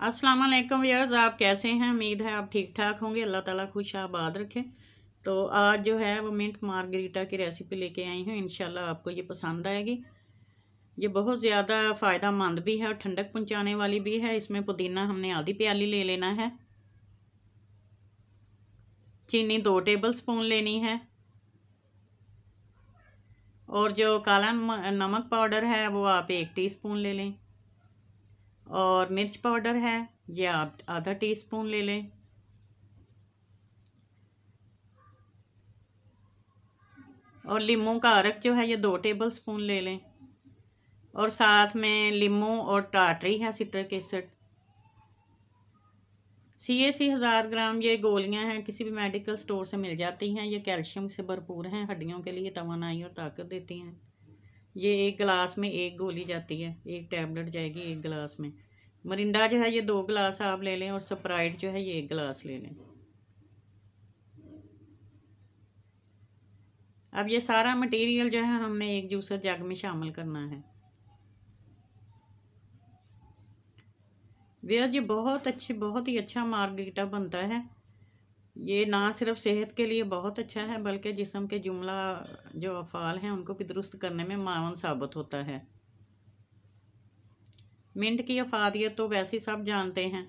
अस्सलाम वालेकुम व्यूअर्स, आप कैसे हैं? उम्मीद है आप ठीक ठाक होंगे। अल्लाह ताला खुश आबाद रखें। तो आज जो है वो मिंट मार्गरीटा की रेसिपी लेके आई हूँ। इंशाल्लाह आपको ये पसंद आएगी। ये बहुत ज़्यादा फ़ायदा मंद भी है और ठंडक पहुँचाने वाली भी है। इसमें पुदीना हमने आधी प्याली ले लेना है। चीनी 2 टेबल स्पून लेनी है। और जो काला नमक पाउडर है वो आप 1 टीस्पून ले लें। और मिर्च पाउडर है ये आप आधा टीस्पून ले लें। और लीमू का अरक जो है ये 2 टेबल स्पून ले लें। और साथ में लीमू और टाटरी है सिट्रिक एसिड। CAC 1000 ग्राम ये गोलियां हैं, किसी भी मेडिकल स्टोर से मिल जाती हैं। ये कैल्शियम से भरपूर हैं, हड्डियों के लिए तवानाई और ताकत देती हैं। ये 1 गिलास में 1 गोली जाती है, 1 टैबलेट जाएगी 1 गिलास में। मरिंडा जो है ये 2 गिलास आप ले लें। और स्प्राइट जो है ये 1 गिलास ले लें। अब ये सारा मटेरियल जो है हमने एक जूसर जग में शामिल करना है। व्यूअर्स, ये बहुत ही अच्छा मार्गरीटा बनता है। ये ना सिर्फ सेहत के लिए बहुत अच्छा है बल्कि जिस्म के जुमला जो अफ़ाल हैं उनको भी दुरुस्त करने में मावन साबित होता है। मिंट की अफादियत तो वैसे सब जानते हैं।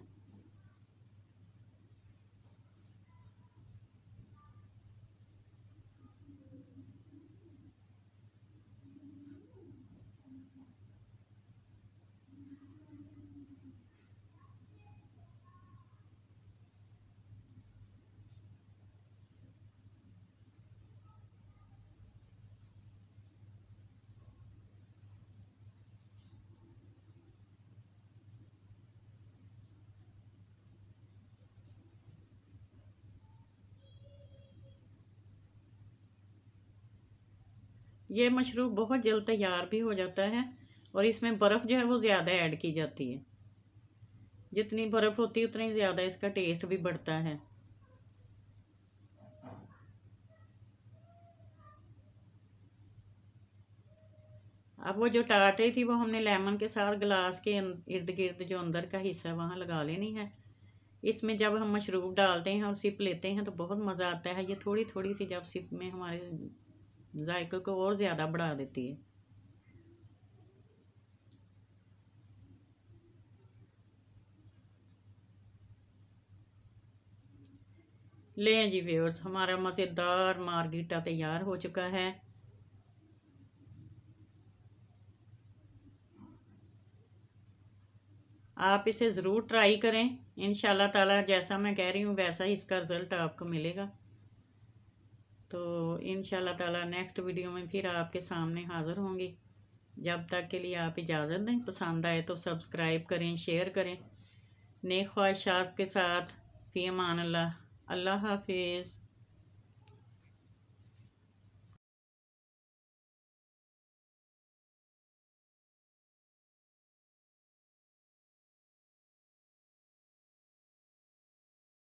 ये मशरूब बहुत जल्द तैयार भी हो जाता है। और इसमें बर्फ़ जो है वो ज़्यादा ऐड की जाती है। जितनी बर्फ़ होती है उतनी ज़्यादा इसका टेस्ट भी बढ़ता है। अब वो जो टाटरी थी वो हमने लेमन के साथ गिलास के इर्द गिर्द जो अंदर का हिस्सा है वहाँ लगा लेनी है। इसमें जब हम मशरूब डालते हैं और सिप लेते हैं तो बहुत मज़ा आता है। ये थोड़ी थोड़ी सी जब सिप में हमारे जायके को और ज़्यादा बढ़ा देती है। लें जी व्यूअर्स, हमारा मज़ेदार मार्गरीटा तैयार हो चुका है। आप इसे ज़रूर ट्राई करें। इंशाल्लाह ताला जैसा मैं कह रही हूँ वैसा ही इसका रिज़ल्ट आपको मिलेगा। तो इंशाल्लाह ताला नेक्स्ट वीडियो में फिर आपके सामने हाज़िर होंगी। जब तक के लिए आप इजाज़त दें। पसंद आए तो सब्सक्राइब करें, शेयर करें। नेक ख्वाहिशात के साथ फ़ी अमान अल्लाह। अल्लाह हाफिज़।